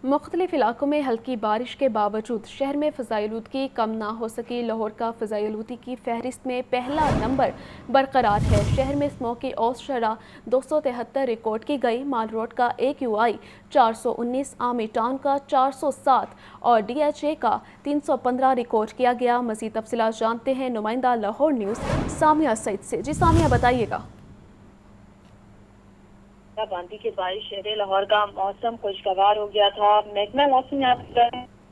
مختلف علاقوں میں ہلکی بارش کے باوجود شہر میں فضائی آلودگی کم نہ ہو سکی۔ لاہور کا فضائی آلودگی کی فہرست میں پہلا نمبر برقرار ہے۔ شہر میں اسموگ کی اوسط شرح 273 ریکارڈ کی گئی۔ مال روڈ کا AQI 419، آرمی ٹاؤن کا 407 اور DHA کا 315 ریکارڈ کیا گیا۔ مزید تفصیلات جانتے ہیں نمائندہ لاہور نیوز سامیہ سعید سے۔ جی سامیہ بتائیے گا۔ باندھی کے باعث شہر لاہور کا موسم خوشگوار ہو گیا تھا۔ محکمہ موسمیات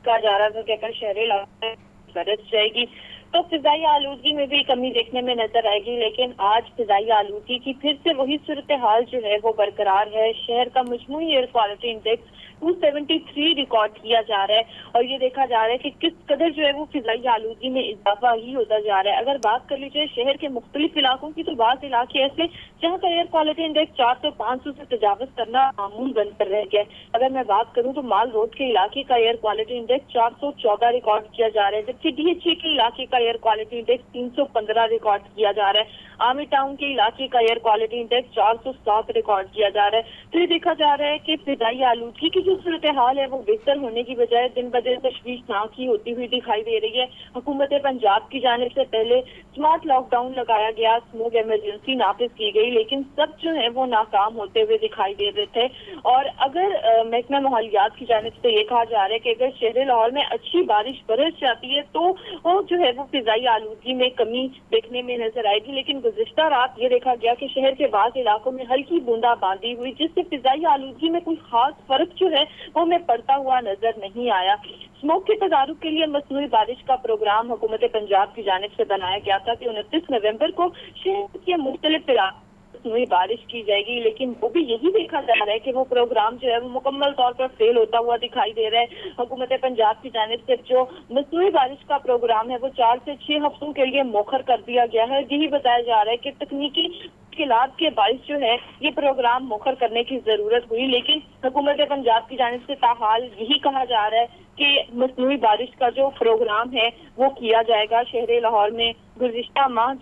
کہا جا رہا تھا کہ اگر شہر لاہور میں برس جائے گی تو فضائی آلودگی میں بھی کمی دیکھنے میں نظر آئے گی، لیکن آج فضائی آلودگی کی پھر سے وہی صورتحال جو ہے وہ برقرار ہے۔ شہر کا مجموعی ایئر کوالٹی انڈیکس 273 ریکارڈ کیا جا رہا ہے اور یہ دیکھا جا رہا ہے کہ کس قدر جو ہے وہ فضائی آلودگی میں اضافہ ہی ہوتا جا رہا ہے۔ اگر بات کر لی جائے شہر کے مختلف علاقوں کی تو بعض علاقے ایسے جہاں کا ایئر کوالٹی انڈیکس 400-500 سے تجاوز کرنا معمول بن کر رہ گیا ہے۔ اگر میں بات کروں تو مال روڈ کے علاقے کا ایئر کوالٹی انڈیکس 414 ریکارڈ کیا جا رہا ہے، جبکہ DHA کے علاقے کا ایئر کوالٹی انڈیکس 315 ریکارڈ کیا جا رہا ہے۔ آرمی ٹاؤن کے علاقے کا ایئر کوالٹی انڈیکس 407 ریکارڈ کیا جا رہا ہے۔ تو یہ دیکھا جا رہا ہے کہ فضائی آلودگی کی جو صورتحال ہے وہ بہتر ہونے کی بجائے دن بدن تشویشناک ہی ہوتی ہوئی دکھائی دے رہی ہے۔ حکومت پنجاب کی جانب سے پہلے سمارٹ لاک ڈاؤن لگایا گیا، اسموگ ایمرجنسی نافذ کی گئی، لیکن سب جو ہے وہ ناکام ہوتے ہوئے دکھائی دے رہے تھے۔ اور اگر محکمہ ماحولیات کی جانب سے یہ کہا جا رہا ہے کہ اگر شہر لاہور میں اچھی بارش برس جاتی ہے تو وہ جو ہے وہ فضائی آلودگی میں کمی دیکھنے میں نظر آئے گی، لیکن گزشتہ رات یہ دیکھا گیا کہ شہر کے بعض علاقوں میں ہلکی بوندا باندی ہوئی، جس سے فضائی آلودگی میں کوئی خاص فرق جو ہے وہ ہمیں پڑتا ہوا نظر نہیں آیا۔ اسموگ کے تدارک کے لیے مصنوعی بارش کا پروگرام حکومت پنجاب کی جانب سے بنایا گیا تھا کہ 29 نومبر کو شہر کے مختلف علاقوں مصنوعی بارش کی جائے گی، لیکن وہ بھی یہی دیکھا جا رہا ہے کہ وہ پروگرام جو ہے وہ مکمل طور پر فیل ہوتا ہوا دکھائی دے رہا ہے۔ حکومت پنجاب کی جانب سے جو مصنوعی بارش کا پروگرام ہے وہ 4 سے 6 ہفتوں کے لیے مؤخر کر دیا گیا ہے۔ یہی بتایا جا رہا ہے کہ تکنیکی مشکلات کے باعث جو ہے یہ پروگرام مؤخر کرنے کی ضرورت ہوئی، لیکن حکومت پنجاب کی جانب سے تاحال یہی کہا جا رہا ہے کہ مصنوعی بارش کا جو پروگرام ہے وہ کیا جائے گا۔ شہر لاہور میں گزشتہ ماہ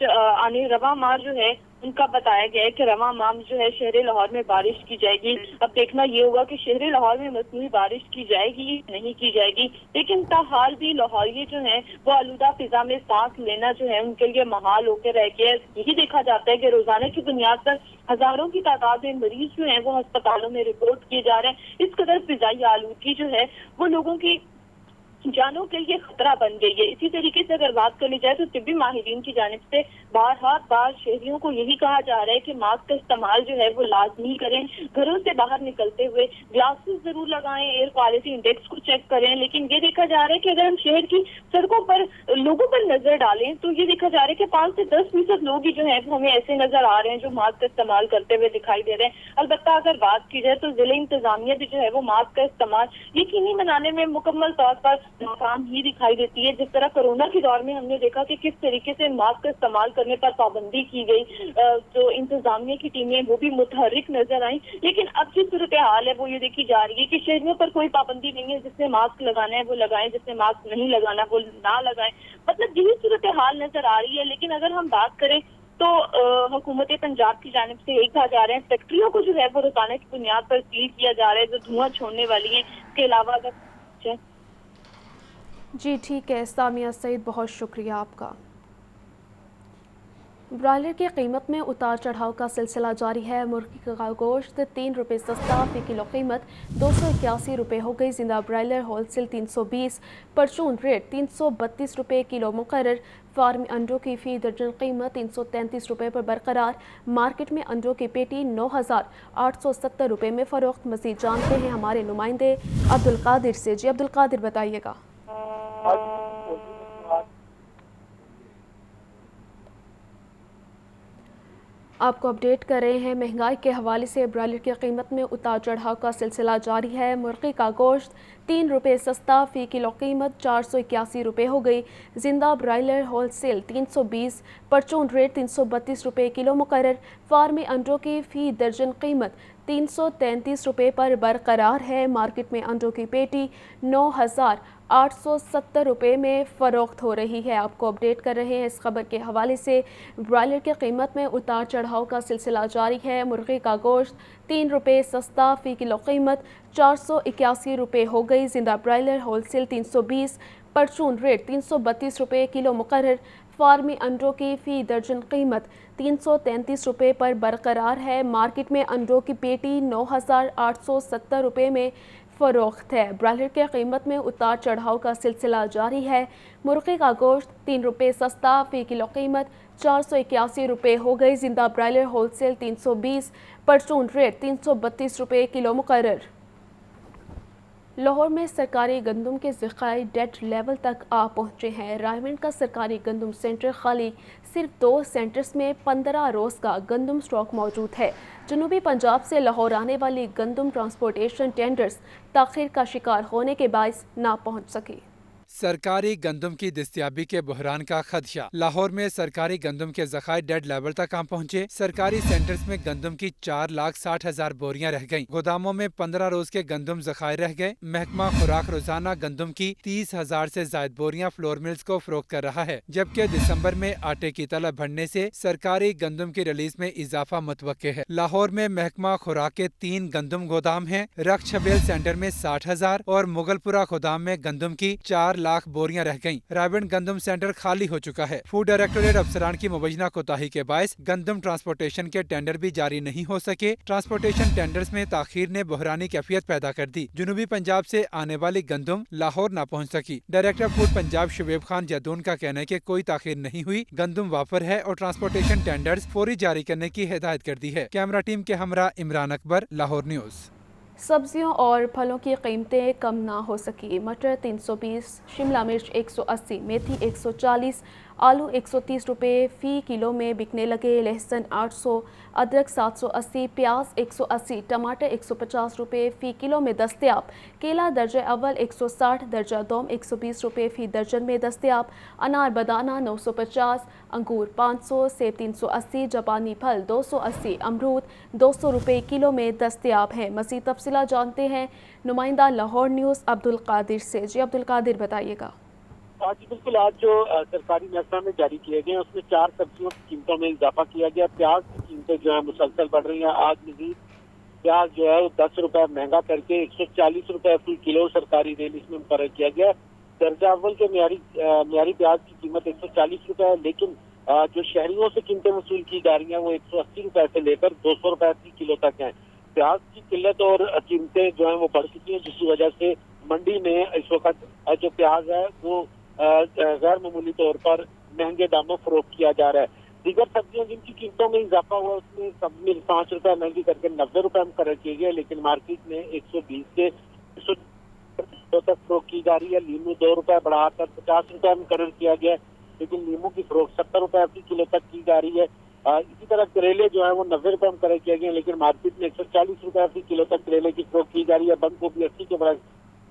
رواں ماہ جو ہے ان کا بتایا گیا ہے کہ رواں ماہ جو ہے شہر لاہور میں بارش کی جائے گی۔ اب دیکھنا یہ ہوگا کہ شہر لاہور میں مصنوعی بارش کی جائے گی نہیں کی جائے گی، لیکن تاحال بھی لاہوری جو ہیں وہ آلودہ فضا میں سانس لینا جو ہے ان کے لیے محال ہو کے رہ گیا ہے۔ یہی دیکھا جاتا ہے کہ روزانہ کی بنیاد پر ہزاروں کی تعداد میں مریض جو ہیں وہ ہسپتالوں میں رپورٹ کیے جا رہے ہیں۔ اس قدر فضائی آلودگی جو ہے وہ لوگوں کی جانوں کے لیے خطرہ بن گئی ہے۔ اسی طریقے سے اگر بات کر لی جائے تو طبی ماہرین کی جانب سے بار شہریوں کو یہی کہا جا رہا ہے کہ ماسک کا استعمال جو ہے وہ لازمی کریں، گھروں سے باہر نکلتے ہوئے گلاسز ضرور لگائیں، ایئر کوالٹی انڈیکس کو چیک کریں، لیکن یہ دیکھا جا رہا ہے کہ اگر ہم شہر کی سڑکوں پر لوگوں پر نظر ڈالیں تو یہ دیکھا جا رہا ہے کہ 5 سے 10% لوگ ہی جو ہیں وہ ہمیں ایسے نظر آ رہے ہیں جو ماسک کا استعمال کرتے ہوئے دکھائی دے رہے ہیں۔ البتہ اگر بات کی جائے تو ضلع انتظامیہ بھی جو ہے وہ ماسک کا استعمال یقینی بنانے میں مکمل طور پر ناکام ہی دکھائی دیتی ہے۔ جس طرح کورونا کے دور میں ہم نے دیکھا کہ کس طریقے سے ماسک کا استعمال کرنے پر پابندی کی گئی، جو انتظامیہ کی ٹیمیں وہ بھی متحرک نظر آئیں، لیکن اب جو صورتحال ہے وہ یہ دیکھی جا رہی ہے کہ شہریوں پر کوئی پابندی نہیں ہے، جس نے ماسک لگانا ہے وہ لگائیں، جس نے ماسک نہیں لگانا وہ نہ لگائیں، مطلب یہی صورتحال نظر آ رہی ہے۔ لیکن اگر ہم بات کریں تو حکومت پنجاب کی جانب سے ایک کہا جا رہا ہے فیکٹریوں کو جو ہے وہ روزانہ کی بنیاد پر سیل کیا جا رہا ہے جو دھواں چھوڑنے والی ہیں۔ اس کے علاوہ اگر جی ٹھیک ہے سامیہ سعید، بہت شکریہ آپ کا۔ برائلر کی قیمت میں اتار چڑھاؤ کا سلسلہ جاری ہے۔ مرغی کا گوشت 3 روپے سستا، فی کلو قیمت 281 روپے ہو گئی۔ زندہ برائلر ہول سیل 320، پرچون ریٹ 332 روپے کلو مقرر۔ فارمی انڈوں کی فی درجن قیمت 333 روپے پر برقرار۔ مارکیٹ میں انڈوں کی پیٹی 9870 روپے میں فروخت۔ مزید جانتے ہیں ہمارے نمائندے عبدالقادر سے۔ جی عبدالقادر بتائیے گا۔ آپ کو اپڈیٹ کر رہے ہیں۔ مہنگائی کے حوالے سے برائلر کی قیمت میں اتار چڑھاؤ کا سلسلہ جاری ہے۔ مرغی کا گوشت 3 روپے سستا، فی کلو قیمت 481 روپے ہو گئی۔ زندہ برائلر ہول سیل 320، پرچون ریٹ 332 روپے کلو مقرر۔ فارمی انڈوں کی فی درجن قیمت 333 पर बरकरार है। मार्केट में अंडों की पेटी 9,870 रुपये में फ़रोख्त हो रही है। आपको अपडेट कर रहे हैं इस खबर के हवाले से। ब्रॉयलर की कीमत में उतार चढ़ाव का सिलसिला जारी है। मुर्गी का गोश्त 3 रुपये सस्ता, फ़ी किलो कीमत 481 रुपये हो गई। जिंदा ब्रॉयलर होलसेल 320, परचून रेट 332 रुपये किलो मुकर्रर। फार्मी अंडों की फ़ी दर्जन कीमत 333 रुपये पर बरकरार है। मार्केट में अंडों की पेटी 9,870 रुपये में फ़रोख्त है। ब्रॉयलर की कीमत में उतार चढ़ाव का सिलसिला जारी है। मुर्गी का गोश्त 3 रुपये सस्ता, फ़ी किलो कीमत 481 रुपये हो गई। जिंदा ब्रॉयलर होलसेल 320, परचून रेट 332 रुपये किलो मुकर्रर। लाहौर में सरकारी गंदम के ज़खायर डेड लेवल तक आ पहुँचे हैं। रायमंड का सरकारी गंदम सेंटर खाली, सिर्फ 2 सेंटर्स में 15 रोज़ का गंदम स्टॉक मौजूद है। जनूबी पंजाब से लाहौर आने वाली गंदम ट्रांसपोर्टेशन टेंडर्स ताख़ीर का शिकार होने के बायस ना पहुँच सकी। सरकारी गंदम की दस्तयाबी के बहरान का खदशा। लाहौर में सरकारी गंदम के ज़खायर डेड लेवल तक आ पहुँचे। सरकारी सेंटर्स में गंदम की 4,60,000 बोरियां रह गईं। गोदामों में 15 रोज के गंदम ज़खायर रह गए। महकमा खुराक रोजाना गंदम की 30,000 से ज्यादा बोरियां फ्लोर मिल्स को फरोख्त कर रहा है, जबकि दिसंबर में आटे की तलब बढ़ने से सरकारी गंदम की रिलीज में इजाफा मुतवक्के है। लाहौर में महकमा खुराक के 3 गंदम गोदाम हैं। रख छबेल सेंटर में 60,000 और मुगलपुरा गोदाम में गंदम की 4 लाख बोरियां रह गईं। रायबंड गंदम सेंटर खाली हो चुका है। फूड डायरेक्टोरेट अफसरान की मुबैना कोताही के बायस गंदम ट्रांसपोर्टेशन के टेंडर भी जारी नहीं हो सके। ट्रांसपोर्टेशन टेंडर्स में ताखीर ने बहरानी कैफियत पैदा कर दी। जनूबी पंजाब से आने वाली गंदम लाहौर न पहुँच सकी। डायरेक्टर फूड पंजाब शुएब खान जदून का कहना है कि कोई ताखीर नहीं हुई, गंदम वाफर है और ट्रांसपोर्टेशन टेंडर्स फौरी जारी करने की हिदायत कर दी है। कैमरा टीम के हमरा इमरान अकबर, लाहौर न्यूज़। सब्जियों और फलों की कीमतें कम ना हो सकी। मटर 320, शिमला मिर्च 180, मेथी 140, आलू 130 रुपये फ़ी किलो में बिकने लगे। लहसुन 800, अदरक 780, प्याज 180, टमाटर 150 रुपये फ़ी किलो में दस्तयाब। केला दर्जा अव्वल 160, दर्जा दोम 120 रुपये फ़ी दर्जन में दस्तयाब। अनार बदाना 950, अंगूर 500, सेब 380, जापानी फल 280, अमरूद 200 रुपये किलो में दस्तयाब हैं। मज़ीद तफसीलात जानते हैं नुमाइंदा लाहौर न्यूज़ अब्दुल कादिर से। जी अब्दुल कादिर बताइएगा। जी बिल्कुल, आज जो सरकारी महकमा में जारी किए गए उसमें 4 सब्जियों की कीमतों में इजाफा किया गया। प्याज की कीमतें जो है मुसलसल बढ़ रही हैं। आज मजीद प्याज जो है 10 रुपए महंगा करके 140 रुपए फी किलो सरकारी रेल इसमें मुकर्रर किया गया। दर्जा अव्वल के मियारी प्याज की कीमत 140 रुपए है, लेकिन जो शहरियों से कीमतें वसूल की जा रही हैं वो 180 रुपए से लेकर 200 रुपए फी किलो तक हैं। प्याज की किल्लत और कीमतें जो है वो बढ़ चुकी हैं, जिसकी वजह से मंडी में इस वक्त जो प्याज है वो गैर मामूली तौर पर महंगे दामों फरोख्त किया जा रहा है। दीगर सब्जियां जिनकी कीमतों में इजाफा हुआ उसमें सब्जी मिर्च 5 रुपए महंगी करके 90 रुपए मुकर्रर किए गए, लेकिन मार्केट में 120 से 100 तक फरोख्त की जा रही है। लीमू 2 रुपए बढ़ाकर 50 रुपए मुकर्रर किया गया, लेकिन लीमू की फरोख्त 70 रुपए फी किलो तक की जा रही है। इसी तरह करेले जो है वो 90 रुपए मुकर्रर किए गए, लेकिन मार्केट में 140 रुपए फी किलो तक करेले की फरोख्त की जा रही है। बंद गोभी 80 के बराबर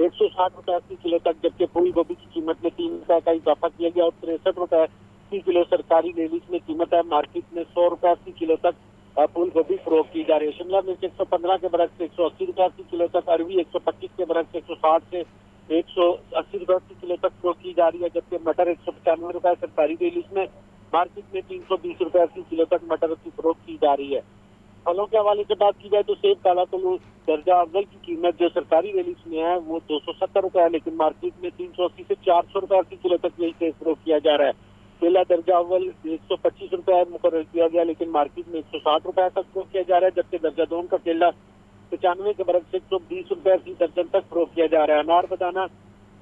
160 रुपए फी किलो तक, जबकि फूल गोभी की कीमत में 3 रुपए का इजाफा किया गया और 63 रुपए फी किलो सरकारी रिलीज में कीमत है। मार्केट में 100 रुपए फी किलो तक फूल गोभी फरोख्त की जा रही है। शिमला मिर्च 115 के बरक्स 180 रुपए फी किलो तक, अरवी 125 के बरक्स 160 से 180 रुपए फी किलो तक फरोख्त की जा रही है, जबकि मटर 195 रुपए सरकारी रिलीज में, मार्केट में 320 रुपए फी किलो तक मटर की फरोख्त की जा रही है। फलों के हवाले से बात की जाए तो सेब काला तलू दर्जा अव्वल की कीमत जो सरकारी रिलीज में है वो 270 रुपए है, लेकिन मार्केट में 380 से 400 रुपए फी किलो तक यही सेब फरोख्त किया जा रहा है। केला दर्जा अव्वल 125 रुपए मुकर्रर किया गया, लेकिन मार्केट में 160 रुपए तक फरोख्त किया जा रहा है, जबकि दर्जा दोम का केला 95 के बरक्स 120 रुपए फी दर्जन तक फरोख्त किया जा रहा है। अनार बदाना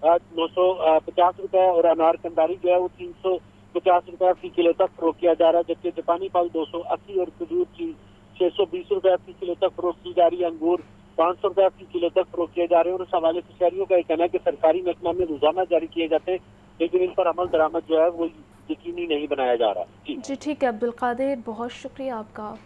950 रुपए और अनार कंदारी जो है वो 350 रुपए फी किलो तक फरोख्त किया जा रहा है, जबकि जापानी फल 280 और खजूर की 620 रुपए फी किलो तक फरोख्त की जा रही है। अंगूर 500 रुपए फी किलो तक फरोख्त किए जा रहे हैं। और इस हवाले से शहरियों का कहना है कि सरकारी महकमा में रोजाना जारी किए जाते हैं, लेकिन इन पर अमल दरामद जो है वो यकीनी नहीं बनाया जा रहा। जी ठीक है अब्दुल कादिर, बहुत शुक्रिया आपका।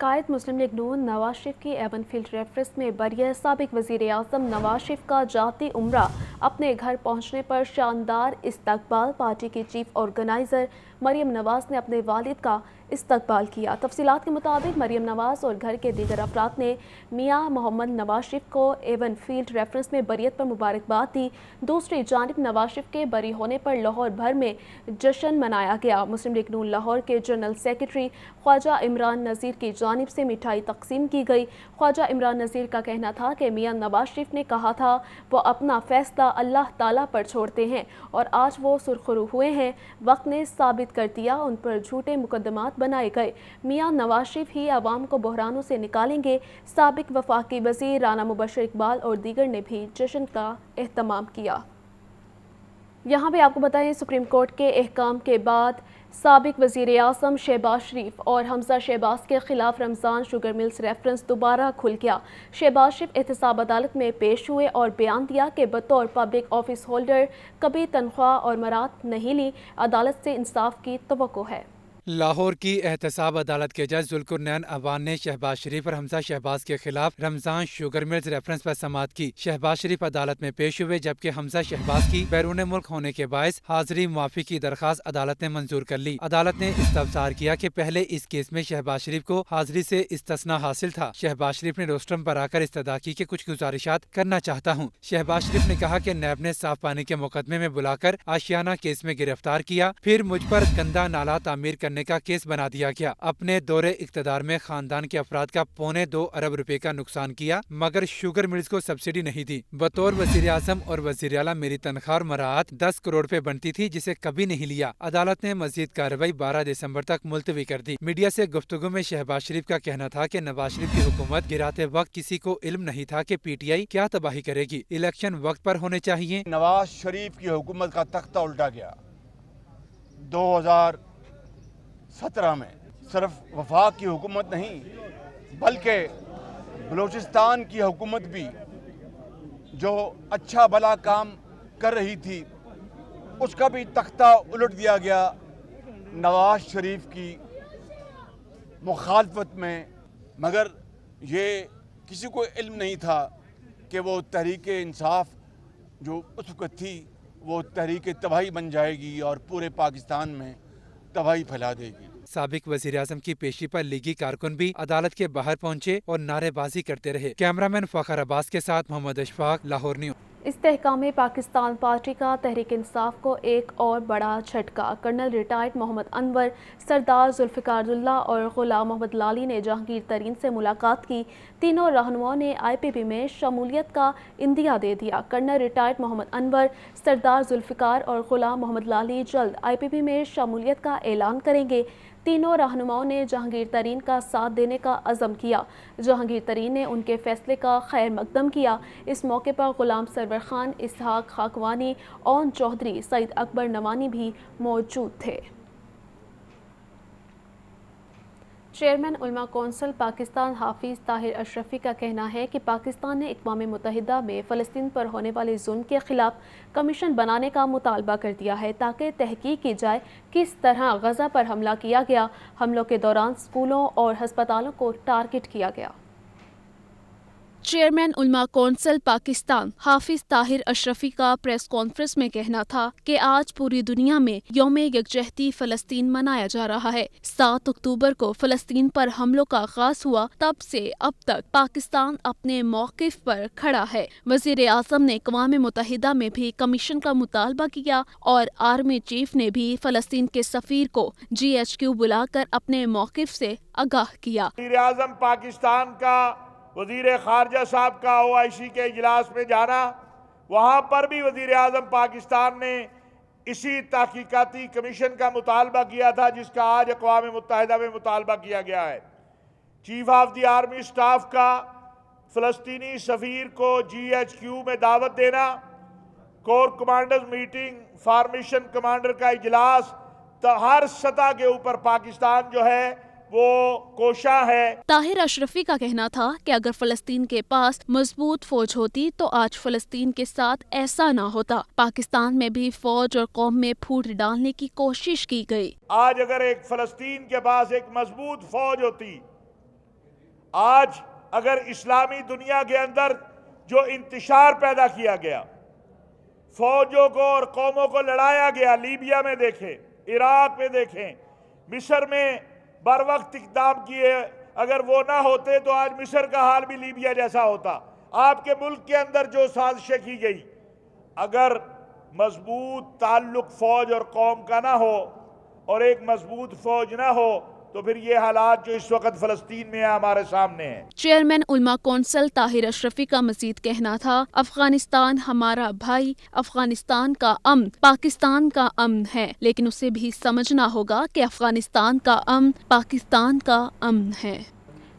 कायद मुस्लिम लीग नून नवाज शरीफ की एवन फील्ड रेफरेंस में बरिया साबिक वज़ीर आज़म नवाज शरीफ का जाती उम्रा अपने घर पहुंचने पर शानदार इस्तकबाल। पार्टी के चीफ ऑर्गेनाइज़र مریم نواز نے اپنے والد کا استقبال کیا۔ تفصیلات کے مطابق مریم نواز اور گھر کے دیگر افراد نے میاں محمد نواز شریف کو ایون فیلڈ ریفرنس میں بریت پر مبارکباد دی۔ دوسری جانب نواز شریف کے بری ہونے پر لاہور بھر میں جشن منایا گیا۔ مسلم لیگ نون لاہور کے جنرل سیکرٹری خواجہ عمران نذیر کی جانب سے مٹھائی تقسیم کی گئی۔ خواجہ عمران نذیر کا کہنا تھا کہ میاں نواز شریف نے کہا تھا وہ اپنا فیصلہ اللہ تعالیٰ پر چھوڑتے ہیں اور آج وہ سرخرو ہوئے ہیں۔ وقت نے ثابت کر دیا ان پر جھوٹے مقدمات بنائے گئے۔ میاں نواز شریف ہی عوام کو بحرانوں سے نکالیں گے۔ سابق وفاقی وزیر رانا مبشر اقبال اور دیگر نے بھی جشن کا اہتمام کیا۔ یہاں پہ آپ کو بتائیں سپریم کورٹ کے احکام کے بعد سابق وزیر اعظم شہباز شریف اور حمزہ شہباز کے خلاف رمضان شوگر ملز ریفرنس دوبارہ کھل گیا۔ شہباز شریف احتساب عدالت میں پیش ہوئے اور بیان دیا کہ بطور پبلک آفس ہولڈر کبھی تنخواہ اور مراد نہیں لی، عدالت سے انصاف کی توقع ہے۔ لاہور کی احتساب عدالت کے جج ذوالقرنین اوان نے شہباز شریف اور حمزہ شہباز کے خلاف رمضان شوگر ملز ریفرنس پر سماعت کی۔ شہباز شریف عدالت میں پیش ہوئے جبکہ حمزہ شہباز کی بیرون ملک ہونے کے باعث حاضری معافی کی درخواست عدالت نے منظور کر لی۔ عدالت نے استفسار کیا کہ پہلے اس کیس میں شہباز شریف کو حاضری سے استثناء حاصل تھا۔ شہباز شریف نے روسٹرم پر آ کر استدعا کی کہ کچھ گزارشات کرنا چاہتا ہوں۔ شہباز شریف نے کہا کہ نیب نے صاف پانی کے مقدمے میں بلا کر آشیانہ کیس میں گرفتار کیا، پھر مجھ پر گندا نالہ تعمیر کرنے کا کیس بنا دیا گیا۔ اپنے دور اقتدار میں خاندان کے افراد کا 2.25 ارب روپے کا نقصان کیا مگر شوگر ملز کو سبسڈی نہیں دی۔ بطور وزیر اعظم اور وزیر اعلیٰ میری تنخواہ اور مراعات 10 کروڑ روپے بنتی تھی جسے کبھی نہیں لیا۔ عدالت نے مزید کارروائی 12 دسمبر تک ملتوی کر دی۔ میڈیا سے گفتگو میں شہباز شریف کا کہنا تھا کہ نواز شریف کی حکومت گراتے وقت کسی کو علم نہیں تھا کہ پی ٹی آئی کیا تباہی کرے گی۔ الیکشن وقت پر ہونے چاہیے۔ نواز شریف کی حکومت کا تختہ الٹا گیا 2017 میں۔ صرف وفاق کی حکومت نہیں بلکہ بلوچستان کی حکومت بھی جو اچھا بھلا کام کر رہی تھی اس کا بھی تختہ الٹ دیا گیا نواز شریف کی مخالفت میں۔ مگر یہ کسی کو علم نہیں تھا کہ وہ تحریک انصاف جو اس وقت تھی وہ تحریک تباہی بن جائے گی اور پورے پاکستان میں تباہی پھیلا دے گی۔ سابق وزیر اعظم کی پیشی پر لیگی کارکن بھی عدالت کے باہر پہنچے اور نعرے بازی کرتے رہے۔ کیمرامین فخر عباس کے ساتھ محمد اشفاق، لاہور نیوز۔ استحکام پاکستان پارٹی کا تحریک انصاف کو ایک اور بڑا جھٹکا۔ کرنل ریٹائرڈ محمد انور، سردار ذوالفقار اللہ اور غلام محمد لالی نے جہانگیر ترین سے ملاقات کی۔ تینوں رہنماؤں نے آئی پی پی میں شمولیت کا عندیہ دے دیا۔ کرنل ریٹائرڈ محمد انور، سردار ذوالفقار اور غلام محمد لالی جلد آئی پی پی میں شمولیت کا اعلان کریں گے۔ تینوں رہنماؤں نے جہانگیر ترین کا ساتھ دینے کا عزم کیا۔ جہانگیر ترین نے ان کے فیصلے کا خیر مقدم کیا۔ اس موقع پر غلام سرور خان، اسحاق خاکوانی، اون چودھری، سعید اکبر نوانی بھی موجود تھے۔ چیئرمین علماء کونسل پاکستان حافظ طاہر اشرفی کا کہنا ہے کہ پاکستان نے اقوام متحدہ میں فلسطین پر ہونے والے ظلم کے خلاف کمیشن بنانے کا مطالبہ کر دیا ہے تاکہ تحقیق کی جائے کس طرح غزہ پر حملہ کیا گیا۔ حملوں کے دوران اسکولوں اور ہسپتالوں کو ٹارگٹ کیا گیا۔ چیئرمین علماء کونسل پاکستان حافظ طاہر اشرفی کا پریس کانفرنس میں کہنا تھا کہ آج پوری دنیا میں یوم یکجہتی فلسطین منایا جا رہا ہے۔ 7 اکتوبر کو فلسطین پر حملوں کا آغاز ہوا، تب سے اب تک پاکستان اپنے موقف پر کھڑا ہے۔ وزیر اعظم نے اقوام متحدہ میں بھی کمیشن کا مطالبہ کیا اور آرمی چیف نے بھی فلسطین کے سفیر کو GHQ بلا کر اپنے موقف سے آگاہ کیا۔ وزیر اعظم پاکستان کا وزیر خارجہ صاحب کا OIC کے اجلاس میں جانا، وہاں پر بھی وزیر اعظم پاکستان نے اسی تحقیقاتی کمیشن کا مطالبہ کیا تھا جس کا آج اقوام متحدہ میں مطالبہ کیا گیا ہے۔ Chief of the army staff کا فلسطینی سفیر کو GHQ میں دعوت دینا، corps commanders meeting, formation commander کا اجلاس، ہر سطح کے اوپر پاکستان جو ہے وہ کوشاں ہے۔ طاہر اشرفی کا کہنا تھا کہ اگر فلسطین کے پاس مضبوط فوج ہوتی تو آج فلسطین کے ساتھ ایسا نہ ہوتا۔ پاکستان میں بھی فوج اور قوم میں پھوٹ ڈالنے کی کوشش کی گئی۔ آج اگر ایک فلسطین کے پاس ایک مضبوط فوج ہوتی، آج اگر اسلامی دنیا کے اندر جو انتشار پیدا کیا گیا، فوجوں کو اور قوموں کو لڑایا گیا، لیبیا میں دیکھیں، इराक में देखें, मिस्र में बर वक्त इक़दाम किए, अगर वो ना होते तो आज मिस्र का हाल भी लीबिया जैसा होता। आपके मुल्क के अंदर जो साजिशें की गई, अगर मजबूत ताल्लुक फौज और कौम का ना हो और एक मजबूत फौज ना हो तो फिर ये हालात जो इस वक्त फलस्तीन में है हमारे सामने हैं। चेयरमैन उलमा कौंसिल ताहिर अशरफी का मजीद कहना था, अफगानिस्तान हमारा भाई, अफगानिस्तान का अमन पाकिस्तान का अमन है, लेकिन उसे भी समझना होगा कि अफगानिस्तान का अमन पाकिस्तान का अमन है।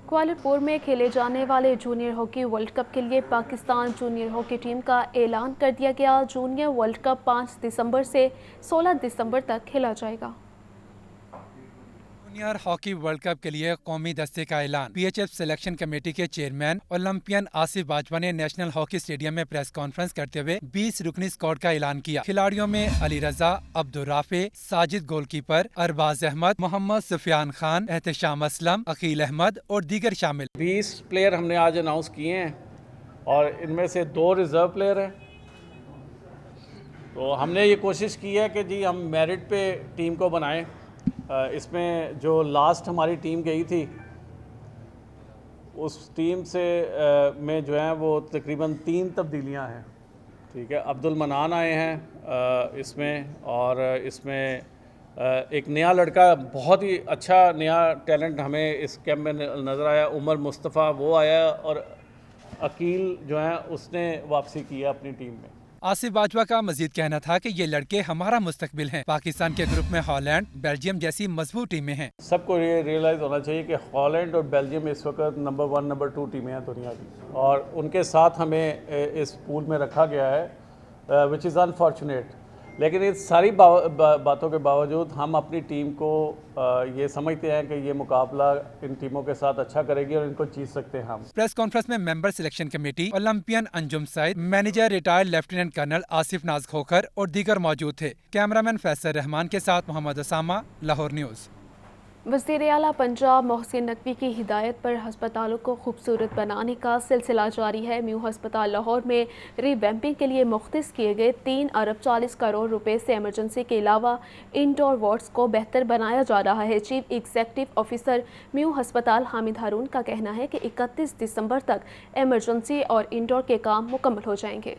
कुआलालंपुर में खेले जाने वाले जूनियर हॉकी वर्ल्ड कप के लिए पाकिस्तान जूनियर हॉकी टीम का ऐलान कर दिया गया। जूनियर वर्ल्ड कप 5 दिसंबर से 16 दिसंबर तक खेला जाएगा। जूनियर हॉकी वर्ल्ड कप के लिए कौमी दस्ते का ऐलान। पीएचएफ सिलेक्शन कमेटी के चेयरमैन ओलंपियन आसिफ बाजवा ने नेशनल हॉकी स्टेडियम में प्रेस कॉन्फ्रेंस करते हुए 20 रुकनी स्क्वाड का ऐलान किया। खिलाड़ियों में अली रजा, अब्दुल राफे, साजिद गोलकीपर, अरबाज अहमद, मोहम्मद सुफियान खान, एहतशाम असलम, अकील अहमद और दीगर शामिल। 20 प्लेयर हमने आज अनाउंस किए हैं और इनमें से 2 रिजर्व प्लेयर हैं। तो हमने ये कोशिश की है कि जी हम मेरिट पे टीम को बनाएं। इसमें जो लास्ट हमारी टीम गई थी उस टीम से में जो है वो तकरीबन 3 तब्दीलियां हैं। ठीक है, अब्दुल मनान आए हैं इसमें, और इसमें एक नया लड़का, बहुत ही अच्छा नया टैलेंट हमें इस कैंप में नज़र आया, उमर मुस्तफ़ा वो आया, और अकील जो है उसने वापसी की है अपनी टीम में। आसिफ बाजवा का मजीद कहना था कि ये लड़के हमारा मुस्तकबिल हैं। पाकिस्तान के ग्रुप में हॉलैंड, बेल्जियम जैसी मजबूत टीमें हैं। सबको ये रियलाइज़ होना चाहिए कि हॉलैंड और बेल्जियम इस वक्त नंबर 1 नंबर 2 टीमें हैं दुनिया की, और उनके साथ हमें इस पूल में रखा गया है, विच इज़ अनफॉर्चुनेट। लेकिन इस सारी बातों के बावजूद हम अपनी टीम को ये समझते हैं कि ये मुकाबला इन टीमों के साथ अच्छा करेगी और इनको जीत सकते हैं हम। प्रेस कॉन्फ्रेंस में member selection committee, Olympian Anjum Saeed, manager retired lieutenant colonel Asif Naz Khokhar और दीगर मौजूद थे। कैमरामैन फैसल रहमान के साथ मोहम्मद उसामा, लाहौर न्यूज़। वज़ीर आला पंजाब मोहसिन नकवी की हिदायत पर हस्पतालों को खूबसूरत बनाने का सिलसिला जारी है। म्यू हस्पताल लाहौर में रीवैम्पिंग के लिए मुख्तस किए गए 3 अरब 40 करोड़ रुपए से एमरजेंसी के अलावा इंडोर वार्ड्स को बेहतर बनाया जा रहा है। चीफ एग्जीक्यूटिव ऑफिसर म्यू हस्पताल हामिद हारून का कहना है कि 31 दिसंबर तक एमरजेंसी और इंडोर के काम मुकम्मल हो जाएंगे।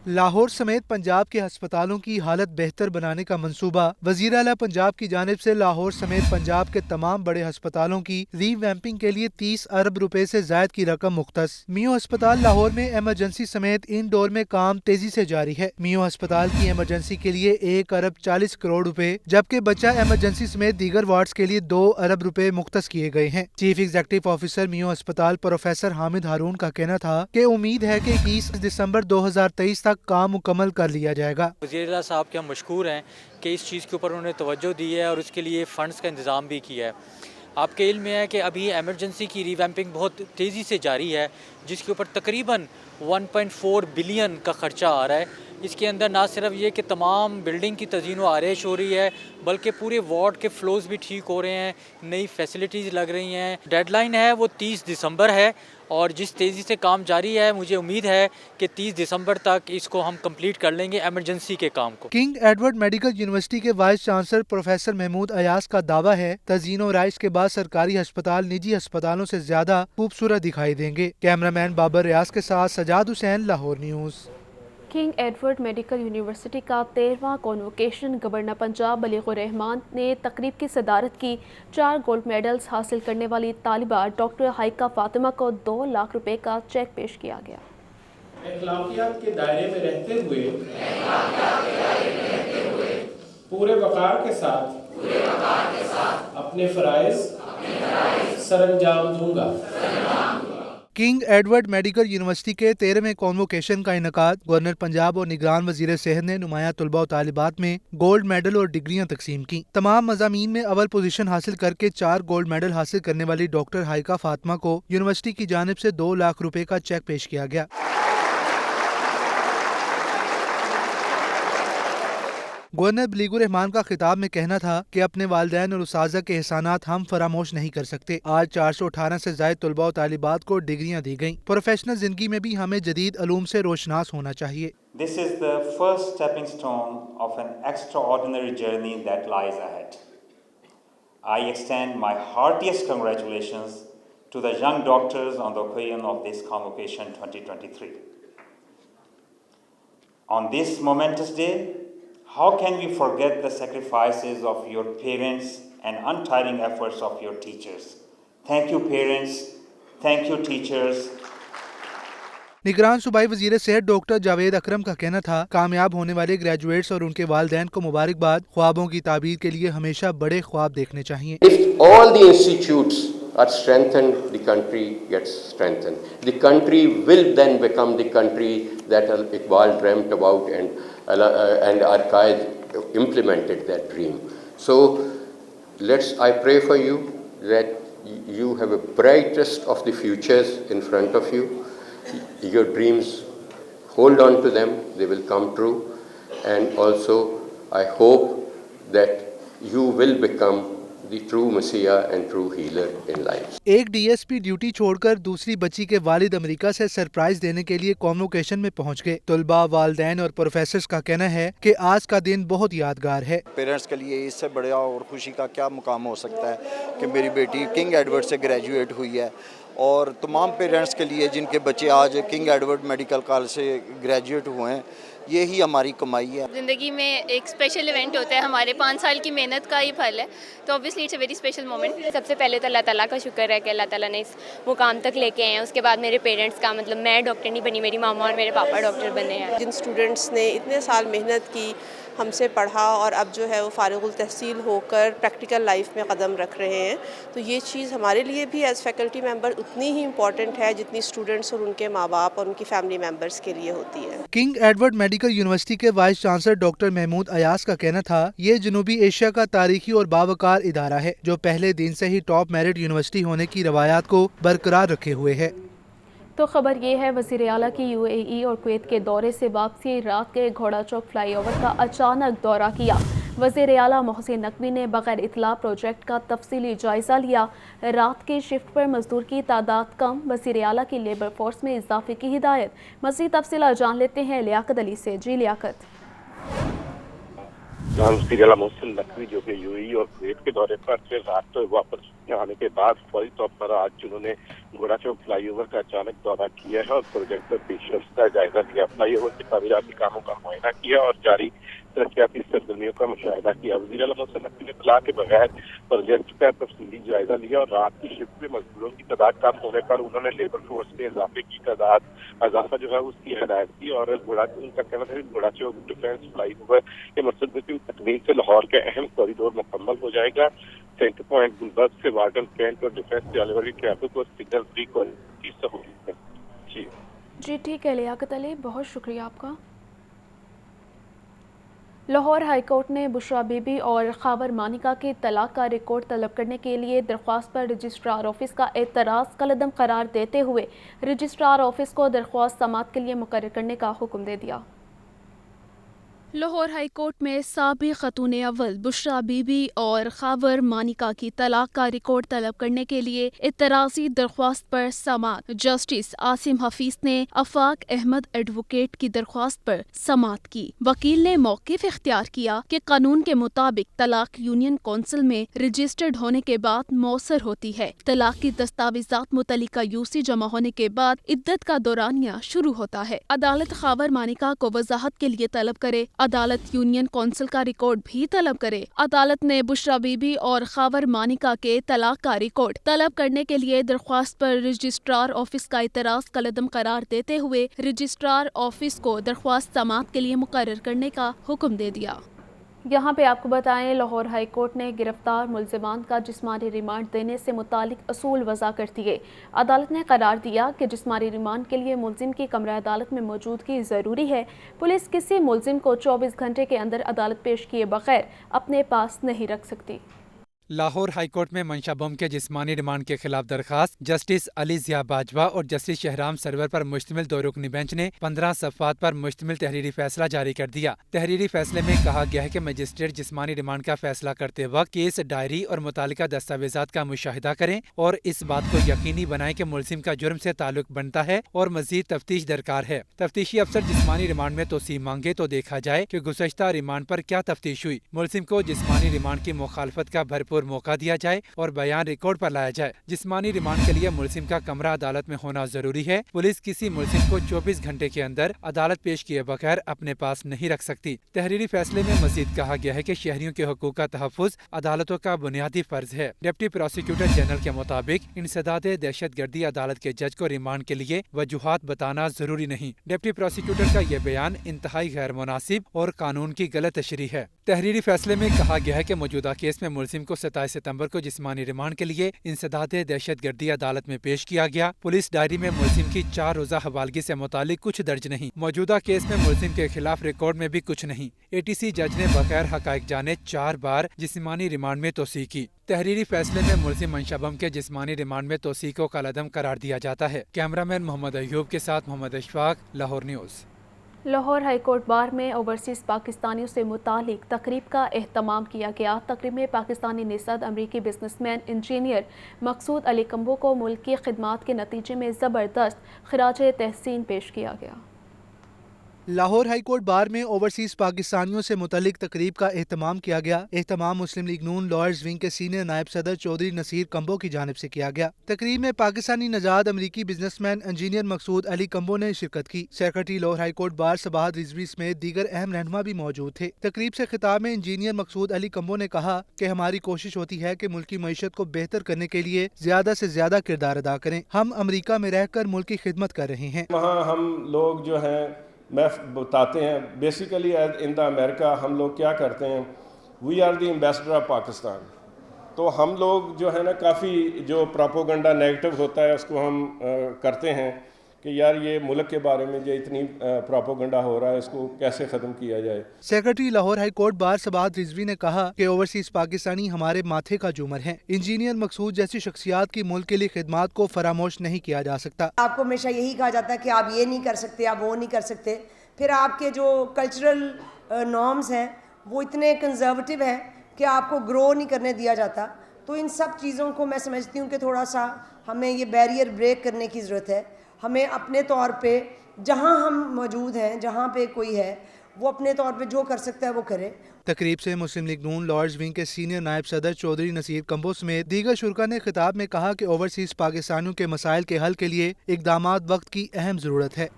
लाहौर समेत पंजाब के अस्पतालों की हालत बेहतर बनाने का मंसूबा वज़ीर आला पंजाब की जानिब से लाहौर समेत पंजाब के तमाम बड़े अस्पतालों की रीवैम्पिंग के लिए 30 अरब रुपए से जायद की रकम मुख्तस। मियो अस्पताल लाहौर में एमरजेंसी समेत इंडोर में काम तेजी से जारी है। मियो अस्पताल की एमरजेंसी के लिए 1 अरब 40 करोड़ रुपए, जबकि बच्चा एमरजेंसी समेत दीगर वार्ड्स के लिए 2 अरब रुपए मुख्तस किए गए हैं। चीफ एग्जीक्यूटिव ऑफिसर मियो अस्पताल प्रोफेसर हामिद हारून का कहना था कि उम्मीद है कि 21 दिसंबर 2023 तक काम मुकम्मल कर लिया जाएगा। वज़ीर साहब के हम मशकूर हैं कि इस चीज़ के ऊपर उन्होंने तवज्जो दी है और उसके लिए फ़ंड्स का इंतज़ाम भी किया है। आपके इल्म में है कि अभी एमरजेंसी की रीवैम्पिंग बहुत तेज़ी से जारी है, जिसके ऊपर तकरीबन 1.4 बिलियन का ख़र्चा आ रहा है। इसके अंदर ना सिर्फ ये कि तमाम बिल्डिंग की तज़ीन व आरइश हो रही है, बल्कि पूरे वार्ड के फ्लोज भी ठीक हो रहे हैं, नई फैसिलिटीज़ लग रही हैं। डेडलाइन है वो 30 दिसंबर है, और जिस तेज़ी से काम जारी है मुझे उम्मीद है कि 30 दिसंबर तक इसको हम कंप्लीट कर लेंगे एमरजेंसी के काम को। किंग एडवर्ड मेडिकल यूनिवर्सिटी के vice chancellor professor Mahmood Ayaz का दावा है, तज़ीन और आइश के बाद सरकारी अस्पताल निजी अस्पतालों से ज्यादा खूबसूरत दिखाई देंगे। कैमरामैन बाबर रियाज के साथ Sajjad Hussain, Lahore news. King Edward medical university का 13वां कॉन्वोकेशन गवर्नर पंजाब बलीगुर रहमान ने तकरीब की सदारत की। 4 गोल्ड मेडल्स हासिल करने वाली तालिबा डॉक्टर हाइका फातिमा को 2 लाख रुपए का चेक पेश किया गया। अखलाकियात के दायरे में रहते हुए पूरे वक़ार के साथ अपने फ़राइज़ सरअंजाम दूंगा। किंग एडवर्ड मेडिकल यूनिवर्सिटी के 13वें कॉन्वोकेशन का इनकाद गवर्नर पंजाब और निगरान वजीर सेहत ने नुमाया तलबा और तालिबात में गोल्ड मेडल और डिग्रियां तकसीम की। तमाम मज़ामीन में अव्वल पोजीशन हासिल करके 4 गोल्ड मेडल हासिल करने वाली डॉक्टर हाइका फातिमा को यूनिवर्सिटी की जानिब से 2 लाख रुपए का चेक पेश किया गया। गवर्नर बलीगुर रहमान का खिताब में कहना था कि अपने वालिदैन और उस्ताज़ा के एहसानात हम फरामोश नहीं कर सकते। आज 418 से ज़ायद तलबा और तालिबात को डिग्रियां दी गईं। प्रोफेशनल जिंदगी में भी हमें जदीद अलूम से रोशनास होना चाहिए। This is the first stepping stone of an extraordinary journey that lies ahead. I extend my heartiest congratulations to the young doctors on the occasion of this convocation 2023. On this momentous day, how can we forget the sacrifices of your parents and untiring efforts of your teachers? Thank you parents, thank you teachers. निगरान सूबाई वजीर सेहत doctor Javed अकरम का कहना था, कामयाब होने वाले ग्रेजुएट्स और उनके वालिदैन को मुबारकबाद। ख्वाबों की ताबीर के लिए हमेशा बड़े ख्वाब देखने चाहिए। If all the institutes are strengthened, the country gets strengthened. The country will then become the country that Iqbal dreamt about, and Archive implemented that dream. So I pray for you that you have a brightest of the futures in front of you. Your dreams, hold on to them, they will come true. And also I hope that you will become the true Messiah and true healer in life. एक DSP duty छोड़कर दूसरी बच्ची के वालिद America से surprise देने के लिए कॉन्वोकेशन में पहुंच गए। तलबा, वालिदैन और प्रोफेसर्स का कहना है कि आज का दिन बहुत यादगार है। पेरेंट्स के लिए इससे बड़ा और खुशी का क्या मुकाम हो सकता है कि मेरी बेटी किंग एडवर्ड से ग्रेजुएट हुई है, और तमाम पेरेंट्स के लिए जिनके बच्चे आज किंग एडवर्ड मेडिकल कॉलेज से ग्रेजुएट हुए हैं, यही हमारी कमाई है। ज़िंदगी में एक स्पेशल इवेंट होता है, हमारे 5 साल की मेहनत का ही फल है, तो obviously it's a very special moment. सबसे पहले तो अल्लाह ताला का शुक्र है कि अल्लाह ताला ने इस मुकाम तक लेके आए हैं। उसके बाद मेरे पेरेंट्स का, मतलब मैं डॉक्टर नहीं बनी, मेरी मामा और मेरे पापा डॉक्टर बने हैं। जिन स्टूडेंट्स ने इतने साल मेहनत की, हमसे पढ़ा और अब जो है वो फारिगुल तहसील होकर प्रैक्टिकल लाइफ में कदम रख रहे हैं, तो ये चीज़ हमारे लिए भी एज फैकल्टी मेंबर उतनी ही इम्पॉर्टेंट है जितनी स्टूडेंट्स और उनके माँ बाप और उनकी फैमिली मेंबर्स के लिए होती है। किंग एडवर्ड मेडिकल यूनिवर्सिटी के vice chancellor doctor Mahmood Ayaz का कहना था, ये जनूबी एशिया का तारीखी और बावकार इदारा है जो पहले दिन से ही टॉप मेरिट यूनिवर्सिटी होने की रवायात को बरकरार रखे हुए है। तो खबर ये है, वज़ीर आला की यूएई और कुवैत के दौरे से वापसी, रात के घोड़ा चौक फ्लाईओवर का अचानक दौरा किया। वज़ीर आला मोहसिन नकवी ने बगैर इतला प्रोजेक्ट का तफसीली जायज़ा लिया। रात की शिफ्ट पर मजदूर की तादाद कम, वज़ीर आला की लेबर फोर्स में इजाफे की हिदायत। मज़ीद तफसील जान लेते हैं लियाकत अली से। जी लियाकत। वज़ीर आला मोहसिन नकवी जो कि यूएई और कुवैत के दौरे पर फिर रात वापस आने के बाद फौरी तौर पर आज उन्होंने घोड़ा चौक फ्लाईओवर का अचानक दौरा किया है और प्रोजेक्ट पर पेशरफ्त का जायजा लिया। फ्लाईओवर के तामीराती कामों का मुआयना किया और जारी तरक्याती सरगर्मियों का मुशाहिदा किया। वज़ीर आला मोहसिन नकवी ने इत्तला के बगैर प्रोजेक्ट का तफसीली जायजा लिया और रात की शिफ्ट में मजदूरों की तादाद कम होने पर उन्होंने लेबर फोर्स में इजाफा जो है उसकी हिदायत की। और उनका कहना था कि घोड़ा चौक डिफेंस फ्लाईओवर के मकसद की तकमील से लाहौर के अहम कॉरिडोर मुकम्मल हो जाएगा। सेंटर पॉइंट गुलबर्ग से वार्डन कैंट और डिफेंस से आने वाली ट्रैफिक और सिग्नल फ्री कॉरिडोर की सहूलियत है। जी ठीक है लियाकत अली, बहुत शुक्रिया आपका। लाहौर हाई कोर्ट ने बुशरा बीबी और खावर मानिका के तलाक का रिकॉर्ड तलब करने के लिए दरख्वास्त पर रजिस्ट्रार ऑफिस का एतराज़ कलअदम करार देते हुए रजिस्ट्रार ऑफिस को दरख्वास्त समाअत के लिए मुकर्रर करने का हुक्म दे दिया। लाहौर हाई कोर्ट में साबिक खतून अव्वल बुशरा बीबी और खावर मानिका की तलाक का रिकॉर्ड तलब करने के लिए इतराज़ी दरख्वास्त पर समाअत जस्टिस आसिम हफीज ने आफाक अहमद एडवोकेट की दरख्वास्त पर समाअत की। वकील ने मौक़िफ़ इख्तियार किया कि कानून के मुताबिक तलाक यूनियन कौंसिल में रजिस्टर्ड होने के बाद मौसर होती है। तलाक की दस्तावेजात मुतल्लिका यूसी जमा होने के बाद इद्दत का दौरानिया शुरू होता है। अदालत खावर मानिका को वजाहत के लिए तलब करे, अदालत यूनियन कौंसिल का रिकॉर्ड भी तलब करे। अदालत ने बुशरा बीबी और खावर मानिका के तलाक का रिकॉर्ड तलब करने के लिए दरख्वास्त पर रजिस्ट्रार ऑफिस का इतराज़ कलअदम करार देते हुए रजिस्ट्रार ऑफिस को दरख्वास्त समाअत के लिए मुकर्रर करने का हुक्म दे दिया। यहाँ पे आपको बताएं, लाहौर हाई कोर्ट ने गिरफ्तार मुल्ज़िमान का जिस्मानी रिमांड देने से मुतालिक असूल वज़ा कर दिए। अदालत ने करार दिया कि जिस्मानी रिमांड के लिए मुल्ज़िम की कमरा अदालत में मौजूदगी ज़रूरी है। पुलिस किसी मुल्ज़िम को 24 घंटे के अंदर अदालत पेश किए बगैर अपने पास नहीं रख सकती। लाहौर हाईकोर्ट में मंशा बम के जिस्मानी रिमांड के खिलाफ दरखास्त जस्टिस अली जिया बाजवा और जस्टिस शहराम सरवर पर मुश्तमिल 2 रुकनी बेंच ने 15 सफ़ात पर मुश्तमिल तहरीरी फैसला जारी कर दिया। तहरीरी फैसले में कहा गया है कि मजिस्ट्रेट जिस्मानी रिमांड का फैसला करते वक्त केस डायरी और मुतालिका दस्तावेजात का मुशाहिदा करें और इस बात को यकीनी बनाएं कि मुलजिम का जुर्म से ताल्लुक बनता है और मजीद तफ्तीश दरकार है। तफ्तीशी अफसर जिस्मानी रिमांड में तोसी मांगे तो देखा जाए कि गुज़श्ता रिमांड पर क्या तफ्तीश हुई। मुलजिम को जिस्मानी रिमांड की मुखालफत का भरपूर मौका दिया जाए और बयान रिकॉर्ड पर लाया जाए। जिस्मानी रिमांड के लिए मुलजिम का कमरा अदालत में होना जरूरी है। पुलिस किसी मुलजिम को 24 घंटे के अंदर अदालत पेश किए बगैर अपने पास नहीं रख सकती। तहरीरी फैसले में मजीद कहा गया है कि शहरियों के हुकूक का तहफ़्फ़ुज़ अदालतों का बुनियादी फर्ज है। डिप्टी प्रोसिक्यूटर जनरल के मुताबिक इंसदाद दहशतगर्दी अदालत के जज को रिमांड के लिए वजूहात बताना जरूरी नहीं। डिप्टी प्रोसिक्यूटर का यह बयान इंतहाई गैर मुनासिब और कानून की गलत तशरीह है। तहरीरी फैसले में कहा गया है कि मौजूदा केस में मुलजिम को 27 सितंबर को जिस्मानी रिमांड के लिए इंसदाद दहशतगर्दी अदालत में पेश किया गया। पुलिस डायरी में मुलजिम की 4 रोज़ा हवालगी से मुतालिक कुछ दर्ज नहीं। मौजूदा केस में मुलजिम के खिलाफ रिकॉर्ड में भी कुछ नहीं। ATC जज ने बगैर हकायक जाने 4 बार जिस्मानी रिमांड में तोसी की। तहरीरी फैसले में मुलजिम मंशा बम के जिस्मानी रिमांड में तोसी को कलअदम करार दिया जाता है। कैमरामैन मोहम्मद अयूब के साथ Mohammad Ashfaq, Lahore news. Lahore high court bar में ओवरसीज़ पाकिस्तानियों से मुतालिक तकरीब का एहतमाम किया गया। तकरीब में पाकिस्तानी नेसद अमरीकी बिजनेसमैन इंजीनियर मकसूद अली कम्बो को मुल्क की खिदमात के नतीजे में ज़बरदस्त खिराज तहसीन पेश किया गया। लाहौर हाईकोर्ट बार में ओवरसीज पाकिस्तानियों से मुतल्लिक तकरीब का एहतमाम किया गया। एहतमाम मुस्लिम लीग नून लॉयर्स विंग के सीनियर नायब सदर चौधरी नसीर कम्बो की जानिब से किया गया। तकरीब में पाकिस्तानी नजाद अमरीकी बिजनेसमैन इंजीनियर मकसूद अली कम्बो ने शिरकत की। सेक्रेटरी लाहौर हाईकोर्ट बार सबाहत रिजवी समेत दीगर अहम रहनुमा भी मौजूद थे। तकरीब से खिताब में इंजीनियर मकसूद अली कम्बो ने कहा कि हमारी कोशिश होती है कि मुल्क की मईशत को बेहतर करने के लिए ज्यादा से ज्यादा किरदार अदा करें। हम अमरीका में रहकर मुल्क की खिदमत कर रहे हैं। वहाँ हम लोग जो हैं मैं बताते हैं बेसिकली इन द अमेरिका हम लोग क्या करते हैं, we are the ambassador of Pakistan. तो हम लोग जो है ना काफ़ी जो प्रोपोगंडा नेगेटिव होता है उसको हम करते हैं कि यार ये मुल्क के बारे में जो इतनी प्रोपोगंडा हो रहा है इसको कैसे ख़त्म किया जाए। सेक्रेटरी लाहौर हाईकोर्ट बार सबाहत रिजवी ने कहा कि ओवरसीज पाकिस्तानी हमारे माथे का झूमर हैं। इंजीनियर मकसूद जैसी शख्सियात की मुल्क के लिए खिदमात को फरामोश नहीं किया जा सकता। आपको हमेशा यही कहा जाता है कि आप ये नहीं कर सकते, आप वो नहीं कर सकते। फिर आपके जो कल्चरल नॉर्म्स हैं वो इतने कंजर्वेटिव हैं कि आपको ग्रो नहीं करने दिया जाता। तो इन सब चीज़ों को मैं समझती हूँ कि थोड़ा सा हमें ये बैरियर ब्रेक करने की ज़रूरत है। हमें अपने तौर पे जहाँ हम मौजूद हैं, जहाँ पे कोई है वो अपने तौर पे जो कर सकता है वो करे। तकरीब से मुस्लिम लीग नून लॉयर्स विंग के सीनियर नायब सदर चौधरी नसीर कम्बो समेत दीगर शुरका ने खिताब में कहा कि ओवरसीज पाकिस्तानियों के मसाइल के हल के लिए इक़दामात वक्त की अहम ज़रूरत है।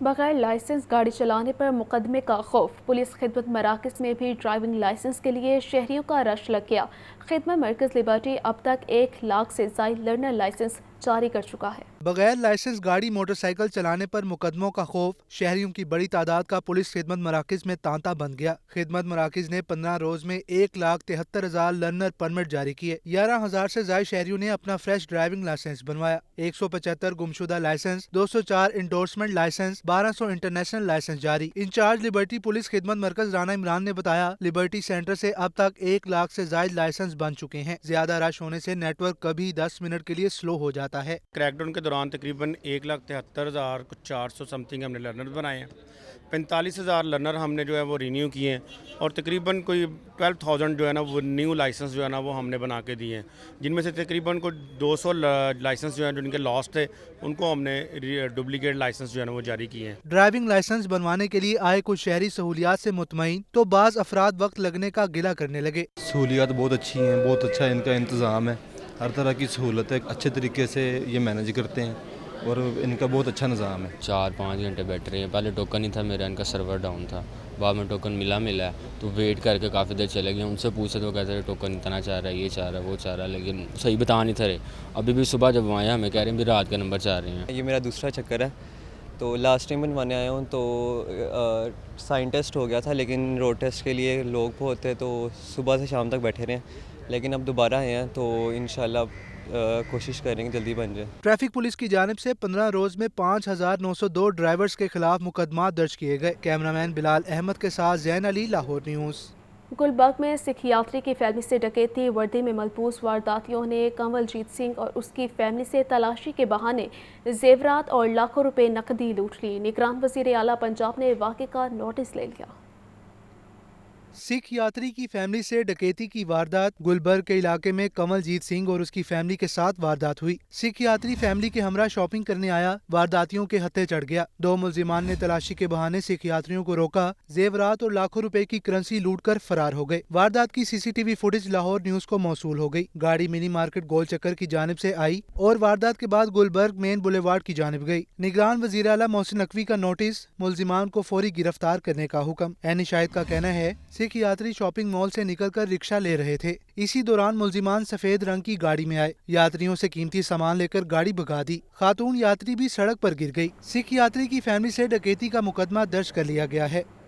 बगैर लाइसेंस गाड़ी चलाने पर मुकदमे का खौफ। पुलिस खिदमत मराकज़ में भी ड्राइविंग लाइसेंस के लिए शहरियों का रश लग गया। खिदमत मरकज़ लिबर्टी अब तक 1 लाख से ज़ायद लर्नर लाइसेंस जारी कर चुका है। बगैर लाइसेंस गाड़ी मोटरसाइकिल चलाने पर मुकदमों का खौफ। शहरियों की बड़ी तादाद का पुलिस खिदमत मराकज़ में तांता बन गया। खिदमत मराकज़ ने 15 रोज में 1,73,000 लर्नर परमिट जारी किए। 11,000 से ज्यादा शहरियों ने अपना फ्रेश ड्राइविंग लाइसेंस बनवाया। 175 गुमशुदा licence, 204 endorsement licence, 1200 international licence जारी। इंचार्ज लिबर्टी पुलिस खिदमत मरकज राना इमरान ने बताया, लिबर्टी सेंटर से अब तक 1 लाख से ज्यादा लाइसेंस बन चुके हैं। ज्यादा रश होने से नेटवर्क कभी 10 मिनट के लिए स्लो हो जाता है। क्रैकडाउन के दौरान तकरीबन 1,73,000 कुछ 400 समथिंग हमने लर्नर बनाए हैं। 45,000 लर्नर हमने जो है वो रिन्यू किए हैं और तकरीबन कोई 12,000 जो है ना वो न्यू लाइसेंस जो है ना वो हमने बना के दिए हैं, जिनमें से तकरीबन कोई 200 लाइसेंस जो है जो इनके लॉस्ट थे उनको हमने डुप्लीकेट लाइसेंस जो है ना वो जारी किए हैं। ड्राइविंग लाइसेंस बनवाने के लिए आए कुछ शहरी सहूलियात से मुतमईन तो बाज़ अफराद वक्त लगने का गिला करने लगे। सहूलियात बहुत अच्छी हैं, बहुत अच्छा इनका इंतज़ाम है, हर तरह की सहूलत है, अच्छे तरीके से ये मैनेज करते हैं और इनका बहुत अच्छा निज़ाम है। 4-5 घंटे बैठ रहे हैं। पहले टोकन ही था मेरा, इनका सर्वर डाउन था, बाद में टोकन मिला तो वेट करके काफ़ी देर चले गए। उनसे पूछे तो कहते रहे टोकन इतना चाह रहा है, ये चाह रहा है, वो चाह रहा है, लेकिन सही बता नहीं थे। अभी भी सुबह जब आए हमें कह रहे हैं भी रात का नंबर चाह रहे हैं। ये मेरा दूसरा चक्कर है, तो लास्ट टाइम बनवाने आया हूँ तो साइन टेस्ट हो गया था, लेकिन रोड टेस्ट के लिए लोग बहुत थे तो सुबह से शाम तक बैठे रहे, लेकिन अब दोबारा आए हैं तो इंशाल्लाह कोशिश करेंगे जल्दी बन जाए। ट्रैफिक पुलिस की जानिब से 15 रोज में 5,902 ड्राइवर्स के खिलाफ मुकदमा दर्ज किए गए। कैमरामैन बिलाल अहमद के साथ जैन अली, लाहौर न्यूज़। गुलबर्ग में सिख यात्री की फैमिली से डकैती। वर्दी में मलबूस वारदातियों ने कंवलजीत सिंह और उसकी फैमिली से तलाशी के बहाने जेवरात और लाखों रुपए नकदी लूट ली। निगरान वजीर आला पंजाब ने वाक़े का नोटिस ले लिया। सिख यात्री की फैमिली से डकैती की वारदात। गुलबर्ग के इलाके में कंवलजीत सिंह और उसकी फैमिली के साथ वारदात हुई। सिख यात्री फैमिली के हमरा शॉपिंग करने आया, वारदातियों के हत्थे चढ़ गया। 2 मुलजिमान ने तलाशी के बहाने सिख यात्रियों को रोका, जेवरात और लाखों रुपए की करेंसी लूट कर फरार हो गए। वारदात की CCTV फुटेज लाहौर न्यूज को मौसूल हो गई। गाड़ी मिनी मार्केट गोल चक्कर की जानिब से आई और वारदात के बाद गुलबर्ग मेन बुलेवार्ड की जानिब गई। निगरान वजीर आला मोहसिन नकवी का नोटिस, मुलजिमान को फौरी गिरफ्तार करने का हुक्म। एनी शाहिद का कहना है सिख यात्री शॉपिंग मॉल से निकलकर रिक्शा ले रहे थे। इसी दौरान मुलजिमान सफेद रंग की गाड़ी में आए, यात्रियों से कीमती सामान लेकर गाड़ी भगा दी। खातून यात्री भी सड़क पर गिर गई। सिख यात्री की फैमिली से डकैती का मुकदमा दर्ज कर लिया गया है।